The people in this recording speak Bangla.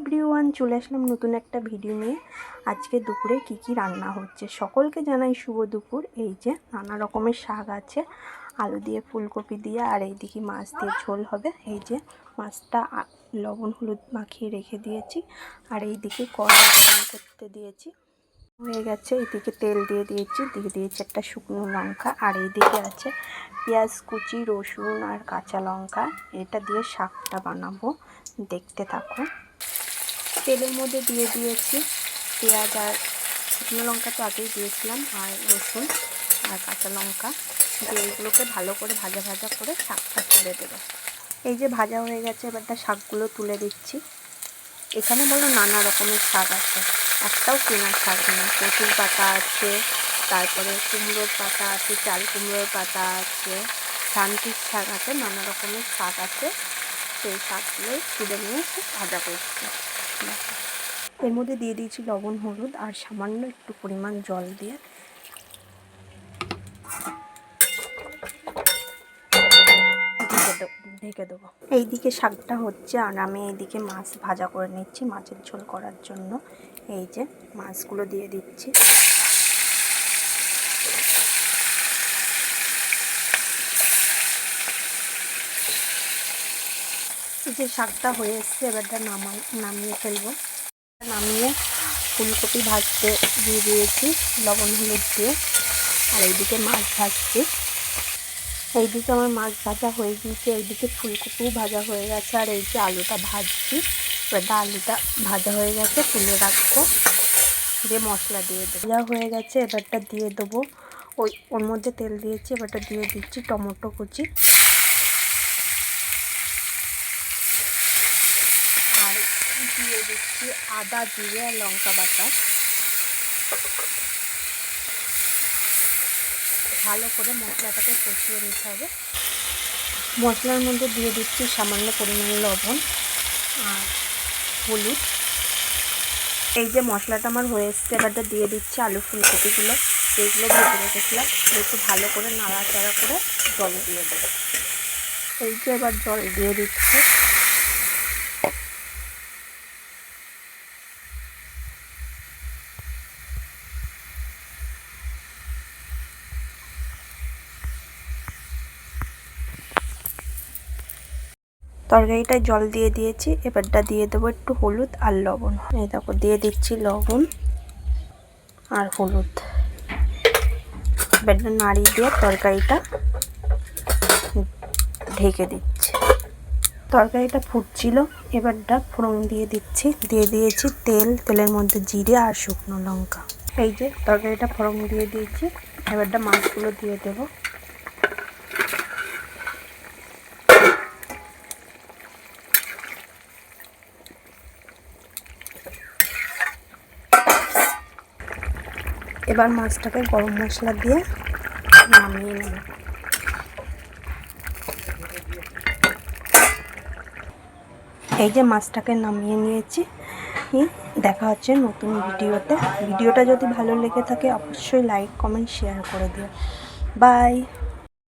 এভরিওয়ান, চলে আসলাম নতুন একটা ভিডিও নিয়ে। আজকে দুপুরে কি রান্না হচ্ছে সকলকে জানাই শুভ দুপুর। এই যে নানা রকমের শাক আছে, আলু দিয়ে, ফুলকপি দিয়ে, আর এইদিকে মাছ দিয়ে ঝোল হবে। এই যে মাছটা লবণ হলুদ মাখিয়ে রেখে দিয়েছি, আর এইদিকে কড়াই গরম করতে দিয়েছি, হয়ে গেছে। এইদিকে তেল দিয়ে দিয়েছি, দিয়ে দিয়েছি একটা শুকনো লঙ্কা, আর এইদিকে আছে পেঁয়াজ কুচি, রসুন আর কাঁচা লঙ্কা। এটা দিয়ে শাকটা বানাবো, দেখতে থাকো। তেলের মধ্যে দিয়ে দিয়েছি পেঁয়াজ আর শুকনো লঙ্কা, তো আগেই দিয়েছিলাম, আর রসুন আর কাঁচা লঙ্কা দিয়ে এইগুলোকে ভালো করে ভাজা ভাজা করে শাকটা তুলে দেবো। এই যে ভাজা হয়ে গেছে, এবারটা শাকগুলো তুলে দিচ্ছি। এখানে বলো নানা রকমের শাক আছে, একটাও কেনা শাক নেই। কচুর পাতা আছে, তারপরে কুমড়োর পাতা আছে, চাল কুমড়োর পাতা আছে, শান্তির শাক আছে, নানা রকমের শাক আছে। সেই শাকগুলোই তুলে নিয়ে ভাজা করছি। এর মধ্যে দিয়ে দিয়েছি লবণ হলুদ আর সামান্য একটু পরিমাণ জল দিয়ে ঢেকে দেবো। এইদিকে শাকটা হচ্ছে, আর আমি এইদিকে মাছ ভাজা করে নিচ্ছি মাছের ঝোল করার জন্য। এই যে মাছগুলো দিয়ে দিচ্ছি। এই যে শাকটা হয়ে এসছে, এবারটা নামিয়ে ফেলবো। নামিয়ে ফুলকপি ভাজতে দিয়ে দিয়েছি লবণ হলুদ দিয়ে, আর এইদিকে মাছ ভাজছি। এইদিকে আমার মাছ ভাজা হয়ে গিয়েছে, এইদিকে ফুলকপিও ভাজা হয়ে গেছে, আর এই যে আলুটা ভাজছি। এবারটা আলুটা ভাজা হয়ে গেছে, তুলে রাখবো, দিয়ে মশলা দিয়ে দেবো। ভাজা হয়ে গেছে, এবারটা দিয়ে দেবো ওর মধ্যে তেল দিয়েছি, এবারটা দিয়ে দিচ্ছি টমেটো কুচি, আর দিয়ে দিচ্ছি আদা জিরে আর লঙ্কা বাটা। ভালো করে মশলাটাকে কষিয়ে নিতে হবে। মশলার মধ্যে দিয়ে দিচ্ছি সামান্য পরিমাণে লবণ আর হলুদ। এই যে মশলাটা আমার হয়ে এসছে, এবারটা দিয়ে দিচ্ছি আলু ফুলকপিগুলো, এইগুলো ভেজে রেখেছিলাম। একটু ভালো করে নাড়াচাড়া করে জল দিয়ে দেবো। এই যে এবার জল দিয়ে দিচ্ছি। তরকারিটায় জল দিয়ে দিয়েছি, এবারটা দিয়ে দেবো একটু হলুদ আর লবণ। এই দেখো দিয়ে দিচ্ছি লবণ আর হলুদ। এবারটা নাড়িয়ে দিয়ে তরকারিটা ঢেকে দিচ্ছি। তরকারিটা ফুটছিল, এবারটা ফোড়ন দিয়ে দিচ্ছি। দিয়ে দিয়েছি তেলের মধ্যে জিরে আর শুকনো লঙ্কা। এই যে তরকারিটা ফোড়ন দিয়ে দিয়েছি, এবারটা মাছগুলো দিয়ে দেবো। এবার মাছটাকে গরম মশলা দিয়ে নামিয়ে নেব। এই যে মাছটাকে নামিয়ে নিয়েছি। দেখা হচ্ছে নতুন ভিডিওতে। ভিডিওটা যদি ভালো লেগে থাকে অবশ্যই লাইক কমেন্ট শেয়ার করে দিও। বাই।